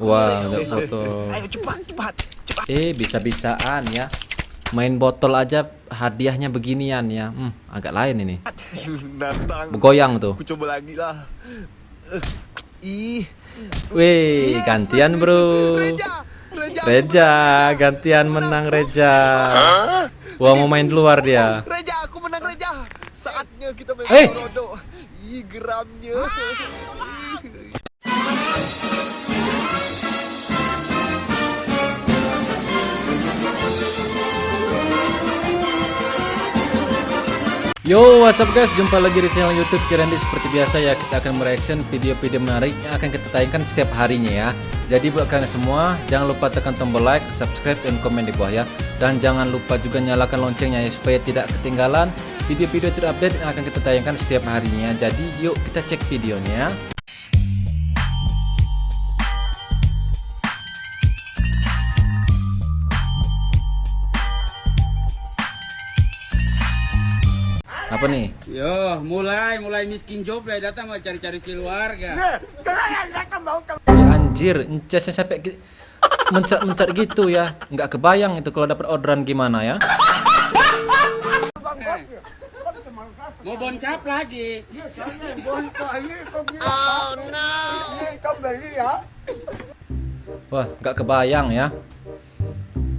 Wah, udah foto. Ayo cepat. Bisa-bisaan ya. Main botol aja hadiahnya beginian ya. Agak lain ini. Datang. Bergoyang tuh. Aku coba lagi lah. Wih, gantian bro. Reja, gantian menang Reja. Wah, mau main luar dia. Reja, aku menang Reja. Saatnya kita main rodok. Geramnya. Yo, what's up guys, jumpa lagi di channel YouTube Kirandi. Seperti biasa ya, kita akan mereaction video-video menarik yang akan kita tayangkan setiap harinya ya. Jadi buat kalian semua, jangan lupa tekan tombol like, subscribe, dan komen di bawah ya. Dan jangan lupa juga nyalakan loncengnya ya, supaya tidak ketinggalan video-video terupdate yang akan kita tayangkan setiap harinya. Jadi yuk kita cek videonya. Apa nih? Yo, mulai miskin job ya, datang mau cari-cari keluarga. Ya anjir, encesnya sampai mencar gitu ya. Nggak kebayang itu kalau dapat orderan gimana ya. Mau boncap lagi. Oh no. Wah, nggak kebayang ya.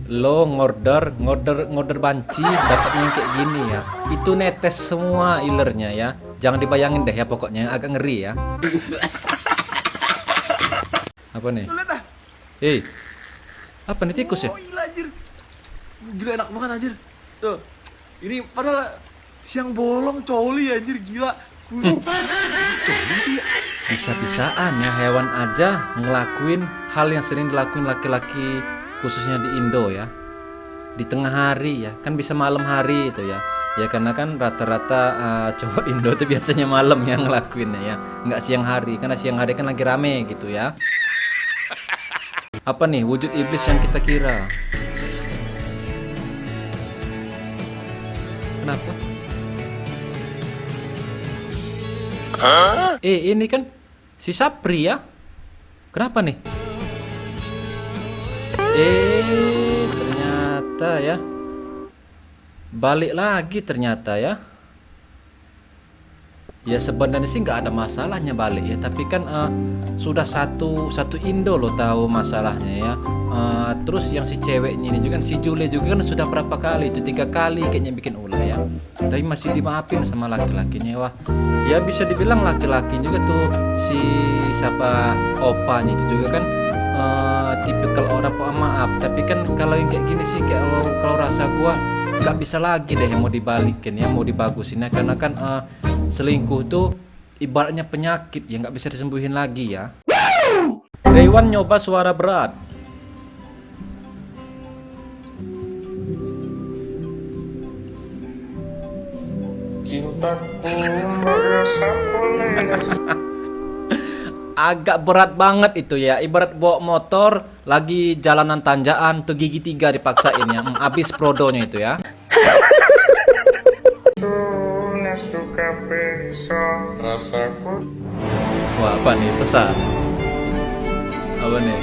Lo ngorder banci dapatnya yang kayak gini ya. Itu netes semua ilernya ya. Jangan dibayangin deh ya, pokoknya agak ngeri ya. Apa nih? Apa nih, tikus ya? Oh gila anjir. Gila enak banget anjir. Tuh. Ini padahal siang bolong coli anjir, gila. Bisa-bisaan ya hewan aja ngelakuin hal yang sering dilakuin laki-laki, khususnya di Indo ya. Di tengah hari ya, kan bisa malam hari itu ya. Ya karena kan rata-rata cowok Indo itu biasanya malam yang ngelakuinnya ya, nggak siang hari, karena siang hari kan lagi rame gitu ya. Apa nih wujud iblis yang kita kira? Kenapa? Ini kan si Sapri ya. Kenapa nih? Ternyata ya. Balik lagi ternyata ya. Ya sebenarnya sih nggak ada masalahnya balik ya, tapi kan sudah satu Indo lo tahu masalahnya ya. Terus yang si ceweknya ini juga, si Jule juga kan sudah berapa kali itu, 3 kali kayaknya bikin ulah ya, tapi masih dimaafin sama laki-lakinya. Wah ya bisa dibilang laki-laki juga tuh, si siapa opanya itu juga kan tipikal orang pemaaf. Tapi kan kalau yang kayak gini sih, kalau rasa gua nggak bisa lagi deh mau dibalikin ya, mau dibagusin ya, karena kan selingkuh tuh ibaratnya penyakit yang nggak bisa disembuhin lagi ya. Dewan nyoba suara berat. Agak berat banget itu ya, ibarat bawa motor lagi jalanan tanjakan tuh gigi 3 dipaksain ya, habis prodonya itu ya. Wah apa nih pesan? Apa nih?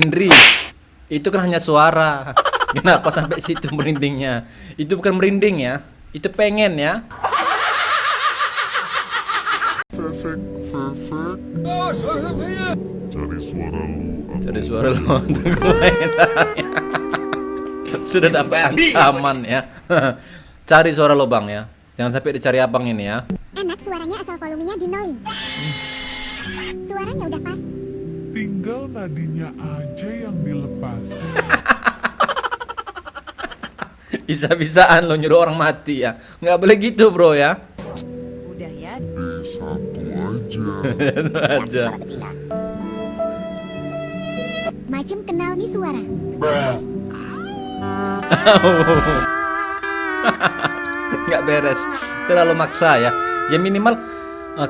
Indri, itu kan hanya suara. Kenapa sampai situ merindingnya? Itu bukan merinding ya, itu pengen ya. Cari suara lu untuk komentarnya. Sudah dapat ancaman ya. Cari suara lo bang ya, jangan sampai dicari abang ini ya. Enak suaranya asal volumenya dinoin. Suaranya udah pas. Tinggal nadinya aja yang dilepas. Bisa-bisaan lo nyuruh orang mati ya, nggak boleh gitu bro ya. Udah ya. Itu aja. Macem kenal nih suara. Nggak beres, terlalu maksa ya. Ya minimal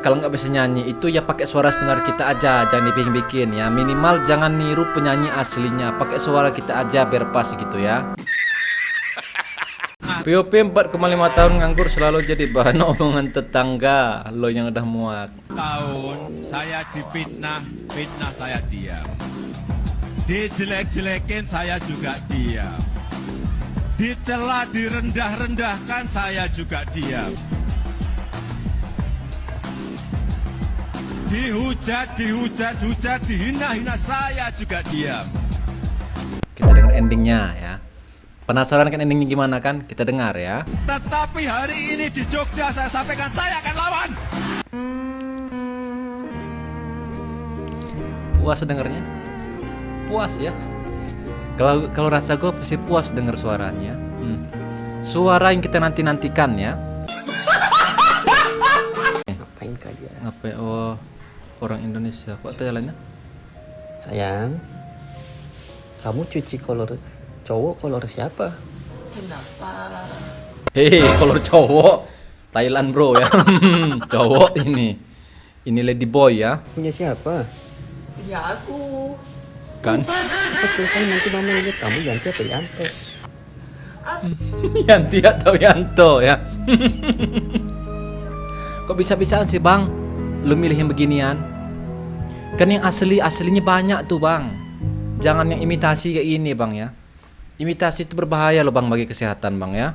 kalau nggak bisa nyanyi itu ya pakai suara standar kita aja, jangan dibikin-bikin ya. Minimal jangan niru penyanyi aslinya, pakai suara kita aja biar pas gitu ya. POP 4,5 tahun nganggur selalu jadi bahan omongan tetangga. Lo yang udah muak. Tahun saya difitnah, fitnah saya diam. Dijelek-jelekin saya juga diam. Dicela, direndah-rendahkan saya juga diam. Dihujat, dihina-hina saya juga diam. Kita dengar endingnya ya. Penasaran kan endingnya gimana kan? Kita dengar ya. Tetapi hari ini di Jogja saya sampaikan saya akan lawan. Puas dengernya? Puas ya. Kalau rasa gue pasti puas denger suaranya. Suara yang kita nantikan ya. Ngapain kalian? Ngapain? Oh, orang Indonesia. Kok jalannya? Sayang, kamu cuci kolor cowok kolor siapa? Hei, kolor cowok Thailand bro ya. Cowok ini lady boy ya. Punya siapa? Ya aku. Kan? Selesai nanti mama lihat kamu ganti atau Yanto. Yanti atau Yanto ya. Kok bisa-bisaan sih bang lu milih yang beginian? Kan yang aslinya banyak tuh bang. Jangan yang imitasi kayak ini bang ya. Imitasi itu berbahaya loh bang bagi kesehatan bang ya.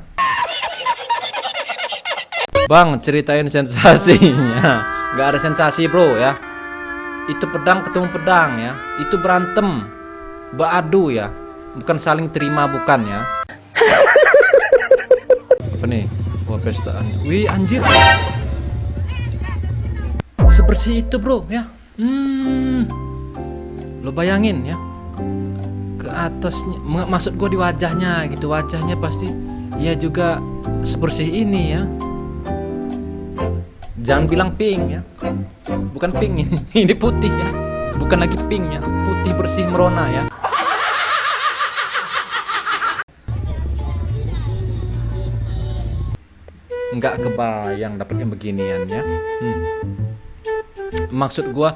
Bang ceritain sensasinya. Gak ada sensasi bro ya. Itu pedang ketemu pedang ya. Itu berantem, beradu ya. Bukan saling terima bukan ya. Apa nih? Wah pestaannya. Wih anjir. Sebersih itu bro ya. Lo bayangin ya. Ke atasnya, maksud gue di wajahnya gitu. Wajahnya pasti ya juga sebersih ini ya. Jangan bilang pink ya. Bukan pink ini. Ini putih ya. Bukan lagi pink ya. Putih bersih merona ya. Nggak kebayang dapat yang beginian ya. Maksud gua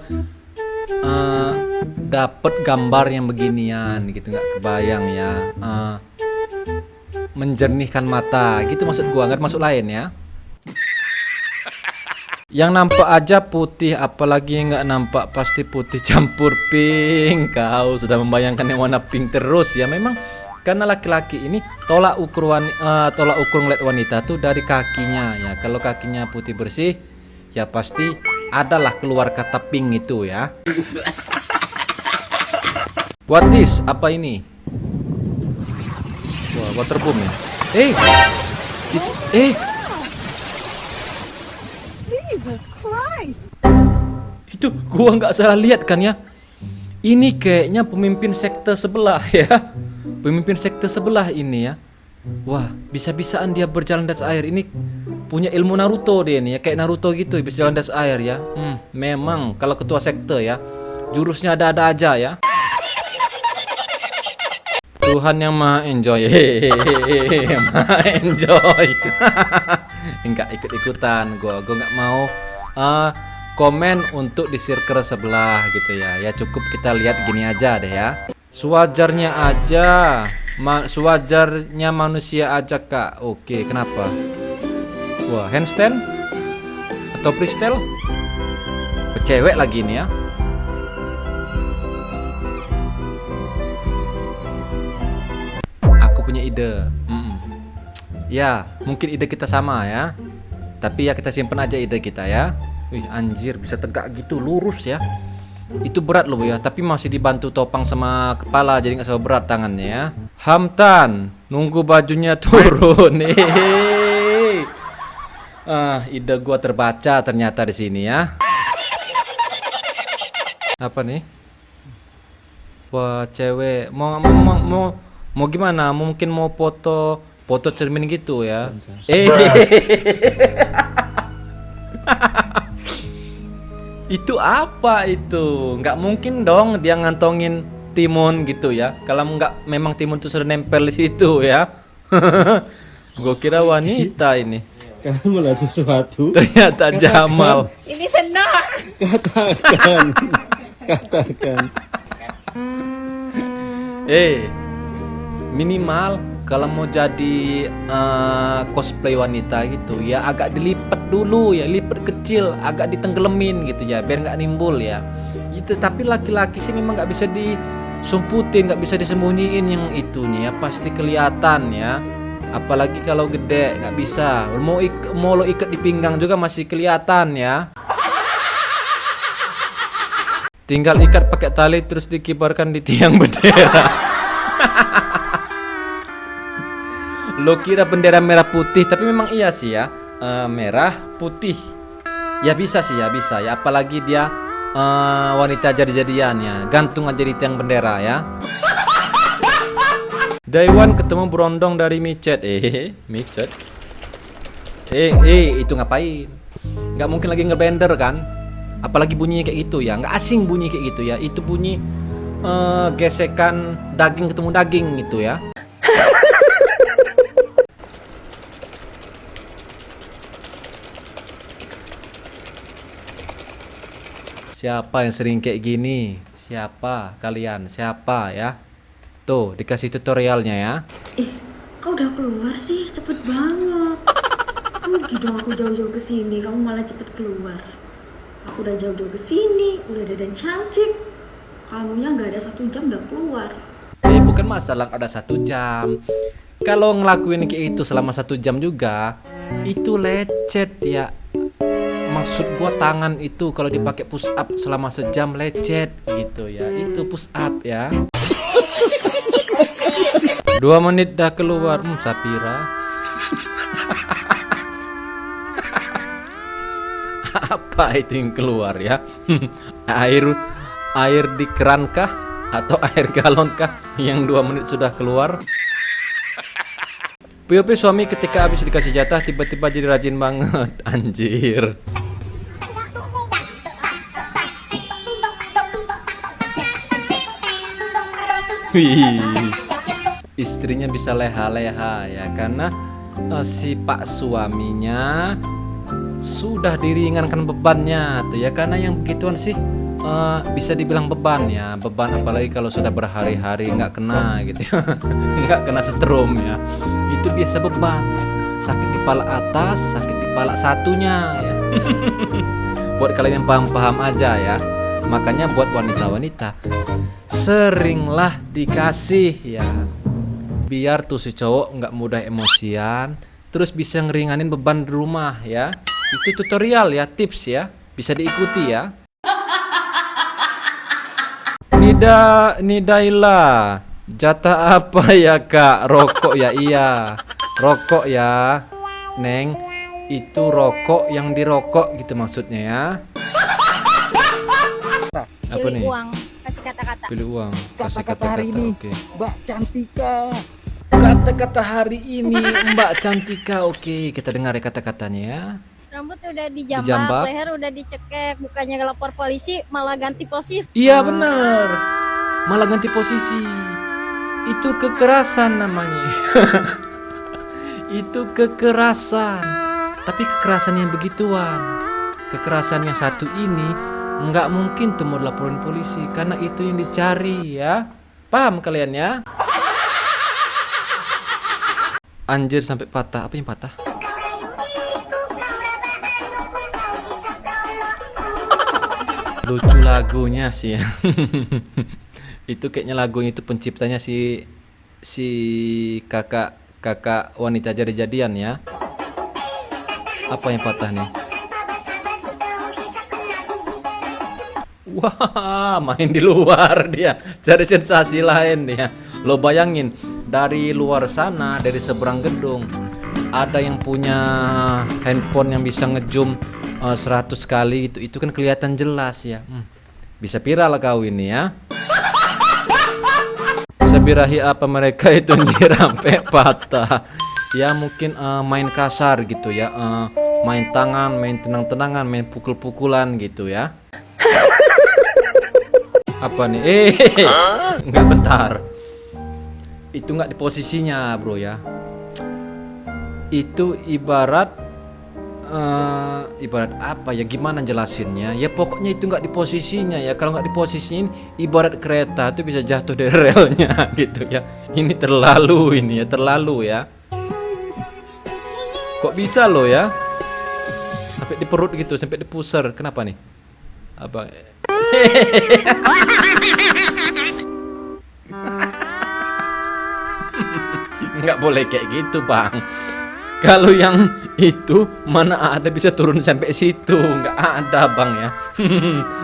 dapat gambar yang beginian gitu, nggak kebayang ya. Menjernihkan mata gitu maksud gua, nggak masuk lain ya. Yang nampak aja putih, apalagi yang nggak nampak pasti putih campur pink. Kau sudah membayangkan yang warna pink terus ya. Memang karena laki-laki ini tolak ukur ngeliat wanita tuh dari kakinya ya. Kalau kakinya putih bersih ya pasti adalah keluar kata pink itu ya. What is? Apa ini? Wah, waterboom ya. Itu gua nggak salah lihat kan ya. Ini kayaknya pemimpin sekte sebelah ya. Pemimpin sekte sebelah ini ya. Wah, bisa-bisaan dia berjalan di atas air. Ini punya ilmu Naruto dia nih ya. Kayak Naruto gitu bisa jalan di atas air ya. Memang kalau ketua sekte ya, jurusnya ada-ada aja ya. Tuhan yang maha enjoy. Maha enjoy. Enggak ikut-ikutan. Gua nggak mau komen untuk di circle sebelah gitu ya. Ya cukup kita lihat gini aja deh ya. Sewajarnya aja, sewajarnya manusia aja kak. Oke, kenapa? Wah, handstand atau freestyle? Cewek lagi nih ya. Aku punya ide. Ya, mungkin ide kita sama ya. Tapi ya kita simpen aja ide kita ya. Wih anjir, bisa tegak gitu lurus ya. Itu berat loh ya, tapi masih dibantu topang sama kepala, jadi nggak sama berat tangannya ya. Hamtan, nunggu bajunya turun. Ide gua terbaca ternyata di sini ya. Apa nih? Wah, cewek mau gimana? Mungkin mau foto cermin gitu ya. Itu apa itu? Nggak mungkin dong dia ngantongin timun gitu ya. Kalau nggak memang timun itu sudah nempel di situ ya. Gue kira wanita ini. Kamu melihat sesuatu. Ternyata Jamal. Ini senang. Katakan. Minimal kalau mau jadi cosplay wanita gitu ya agak dilipat dulu ya, lipat kecil, agak ditenggelamin gitu ya, biar nggak nimbul ya. Itu tapi laki-laki sih memang nggak bisa disumputin, nggak bisa disembunyiin yang itunya ya, pasti kelihatan ya. Apalagi kalau gede nggak bisa. Mau lo ikat di pinggang juga masih kelihatan ya. Tinggal ikat pakai tali terus dikibarkan di tiang bendera. Lo kira bendera merah putih, tapi memang iya sih ya, merah putih. Ya bisa sih ya, bisa ya. Apalagi dia wanita jadi-jadian ya, gantung aja di tiang bendera ya. Daiwan ketemu berondong dari micet. Micet. Itu ngapain? Nggak mungkin lagi ngebender kan? Apalagi bunyinya kayak gitu ya, nggak asing bunyi kayak gitu ya. Itu bunyi gesekan daging ketemu daging gitu ya. Siapa yang sering kayak gini? Siapa kalian? Siapa ya? Tuh, dikasih tutorialnya ya. Kau udah keluar sih? Cepet banget. Rugi dong aku jauh-jauh kesini, kamu malah cepet keluar. Aku udah jauh-jauh kesini, udah dandan cantik. Kamunya nggak ada 1 jam udah keluar. Bukan masalah ada 1 jam. Kalau ngelakuin kayak itu selama 1 jam juga, itu lecet ya. Maksud gua tangan itu kalau dipakai push up selama sejam lecet gitu ya. Itu push up ya. 2 menit dah keluar. Sapira. Apa itu yang keluar ya? Air di keran kah? Atau air galon kah yang 2 menit sudah keluar? POP suami ketika habis dikasih jatah tiba-tiba jadi rajin banget. Anjir. Wih, istrinya bisa leha-leha ya, karena si pak suaminya sudah diringankan bebannya tuh ya, karena yang begituan sih bisa dibilang beban ya, beban apalagi kalau sudah berhari-hari nggak kena gitu ya. Nggak kena setrum ya, itu biasa beban, sakit di kepala atas, sakit di kepala satunya ya. Buat kalian yang paham-paham aja ya, makanya buat wanita-wanita seringlah dikasih ya, biar tuh si cowok nggak mudah emosian, terus bisa ngeringanin beban di rumah ya. Itu tutorial ya, tips ya, bisa diikuti ya. Nidaila, jatah apa ya kak? Rokok ya, iya rokok ya Neng, itu rokok yang dirokok gitu maksudnya ya. Apa nih? Uang, kasih kata-kata. Pilih uang, kasih kata-kata. Oke. Mbak Cantika. Kata-kata hari ini Mbak Cantika. Oke, kita dengar ya kata-katanya ya. Rambut udah dijambak, leher udah dicekek, bukannya lapor polisi malah ganti posisi. Iya bener, malah ganti posisi. Itu kekerasan namanya. Itu kekerasan. Tapi kekerasan yang begituan, kekerasan yang satu ini nggak mungkin tuh mau laporin polisi, karena itu yang dicari ya. Paham kalian ya? Anjir sampai patah. Apa yang patah? Lucu lagunya sih ya. Itu kayaknya lagunya itu penciptanya si kakak wanita jadi-jadian ya. Apa yang patah nih? Wah, main di luar dia, cari sensasi lain dia. Lo bayangin dari luar sana, dari seberang gedung, ada yang punya handphone yang bisa ngezoom 100 kali itu kan kelihatan jelas ya. Bisa viral kau ini ya. Sebirahi apa mereka itu anjir sampai patah. Ya mungkin main kasar gitu ya, main tangan, main tenang-tenangan, main pukul-pukulan gitu ya. Apa nih? Enggak, bentar. Itu enggak di posisinya bro ya. Itu ibarat ibarat apa ya, gimana jelasinnya ya, pokoknya itu nggak di posisinya ya. Kalau nggak diposisiin ibarat kereta itu bisa jatuh dari relnya gitu ya. Ini terlalu ya. Kok bisa lo ya sampai di perut gitu, sampai di pusar. Kenapa nih apa? Nggak boleh kayak gitu bang. Kalau yang itu mana ada bisa turun sampai situ, nggak ada bang ya.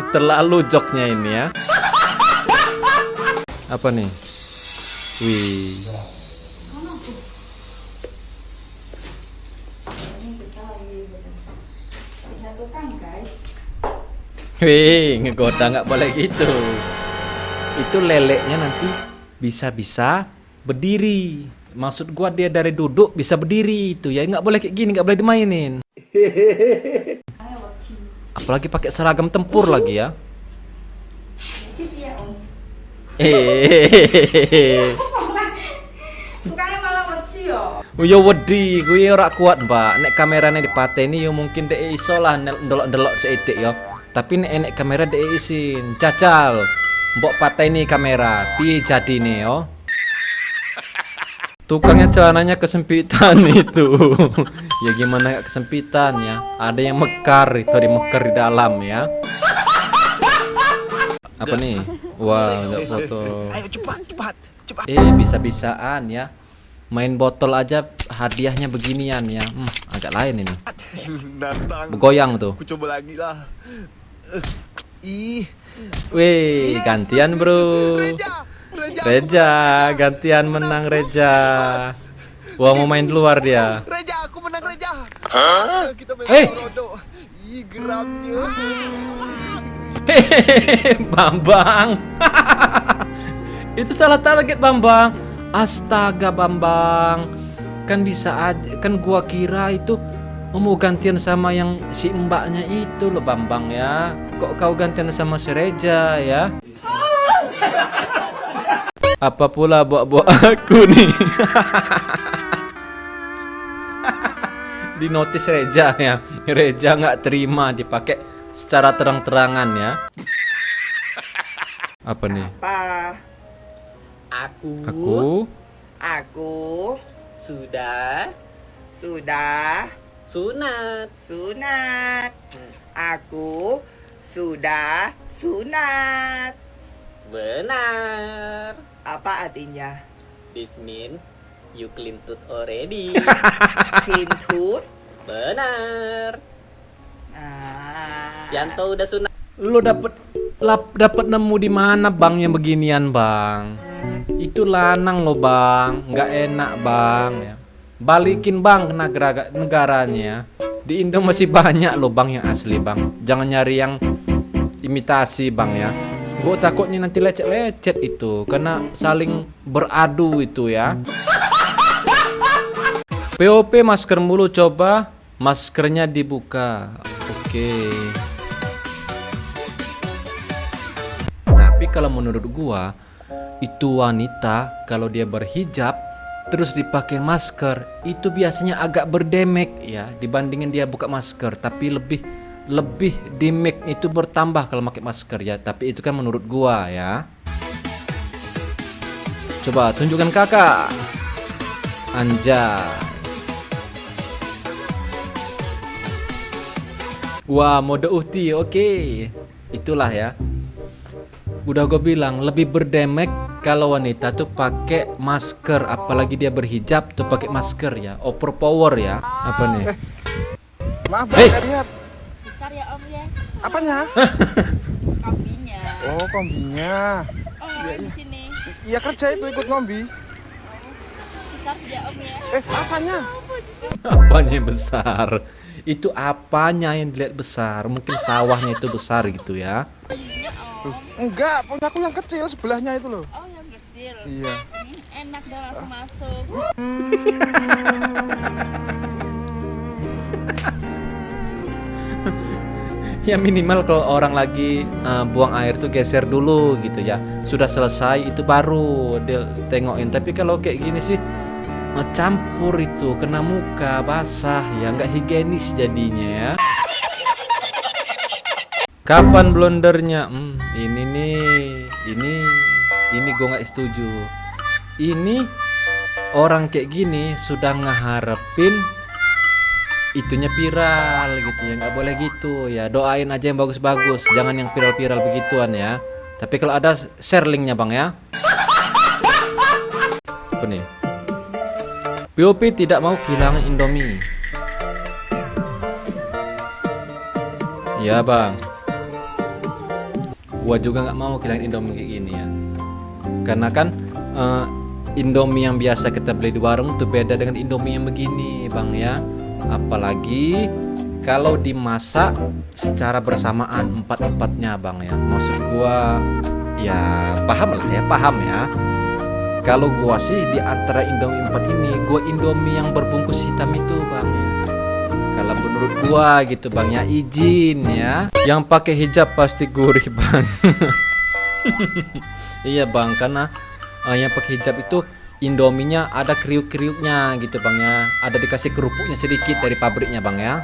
Terlalu joknya ini ya. Apa nih? Wih. Wih, ngegoda nggak boleh gitu. Itu leleknya nanti bisa-bisa berdiri. Maksud gua dia dari duduk bisa berdiri itu ya, nggak boleh kayak gini, nggak boleh dimainin. Apalagi pakai seragam tempur lagi ya. Bukannya malah wedi yo. Yo wedi, gue ora kuat mbak. Nek kameranya dipateni yo mungkin dek iso lah ndelok-ndelok seitik yo. Tapi nek kamera dek isin, cacal. Mbok pateni kamera, piye jadine yo? Tukangnya celananya kesempitan itu. Ya gimana gak kesempitan ya? Ada yang mekar itu, ada mekar di dalam ya. Apa nih? Wah, nggak foto. Ayo cepat. Bisa-bisaan ya. Main botol aja hadiahnya beginian ya. Agak lain ini. Datang. Bergoyang tuh. Aku coba lagi lah. Wih, gantian bro. Reja, gantian menang Reja. Wah, mau main luar dia. Reja, aku menang Reja. Kita main rodo. Geramnya. Bambang. Itu salah target Bambang. Astaga Bambang. Kan bisa aja, kan gua kira itu mau gantian sama yang si mbaknya itu loh Bambang ya. Kok kau gantian sama si Reja ya? Apa pula buat aku nih? Di notis Reja ya. Reja nggak terima dipakai secara terang-terangan ya. Apa nih? Apa? Aku sudah sunat. Aku sudah sunat. Benar. Apa artinya? This mean you clean tooth already. Clean tooth? Benar. Nah. Yanto udah sunat. Lu dapat nemu di mana bang yang beginian bang? Itu lanang lo bang, nggak enak bang ya. Balikin bang ke negaranya. Di Indo masih banyak lo bang yang asli bang. Jangan nyari yang imitasi bang ya. Gue takutnya nanti lecet-lecet itu, karena saling beradu itu ya. POP masker mulu, coba maskernya dibuka. Oke. Tapi kalau menurut gua itu wanita kalau dia berhijab terus dipakai masker itu biasanya agak berdemek ya dibandingin dia buka masker, tapi lebih damage itu bertambah kalau pakai masker ya. Tapi itu kan menurut gua ya. Coba tunjukkan kakak. Anjay. Wah, mode uhti, oke. Itulah ya. Udah gue bilang lebih berdemek kalau wanita tuh pakai masker, apalagi dia berhijab tuh pakai masker ya. Overpower ya. Apa nih? Maaf bang, lihat. Besar ya om ya. Apanya? Kombinya. Oh, kombinya. Oh, di sini. Iya kerja itu ikut ngombi. Besar ya om ya. Apanya? Apanya yang besar? Itu apanya yang dilihat besar? Mungkin sawahnya itu besar gitu ya. Iya om. Enggak, punya aku yang kecil sebelahnya itu loh. Oh yang kecil. Iya. Enak dong langsung masuk. Ya minimal kalau orang lagi buang air tuh geser dulu gitu ya. Sudah selesai itu baru dia tengokin. Tapi kalau kayak gini sih campur itu kena muka basah ya, nggak higienis jadinya ya. Kapan blondernya? Ini nih, ini gue nggak setuju. Ini orang kayak gini sudah ngeharapin itunya viral gitu ya, nggak boleh gitu ya. Doain aja yang bagus-bagus, jangan yang viral-viral begituan ya. Tapi kalau ada share linknya bang ya. Apa nih? POP tidak mau kehilangan Indomie. Ya bang, gua juga nggak mau kehilangan Indomie kayak gini ya. Karena kan Indomie yang biasa kita beli di warung tuh beda dengan Indomie yang begini bang ya. Apalagi kalau dimasak secara bersamaan empat-empatnya bang ya. Maksud gua ya paham lah ya, paham ya. Kalau gua sih di antara Indomie 4 ini, gua Indomie yang berbungkus hitam itu bang ya. Kalau menurut gua gitu bang ya, izin ya. Yang pakai hijab pasti gurih bang. Iya bang, karena yang pakai hijab itu Indominya ada kriuk-kriuknya gitu bang ya. Ada dikasih kerupuknya sedikit dari pabriknya bang ya.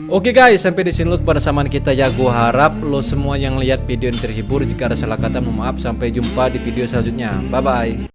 Oke guys, sampai di sini dulu kebersamaan kita ya. Gua harap lo semua yang lihat video ini terhibur. Jika ada salah kata mohon maaf. Sampai jumpa di video selanjutnya. Bye bye.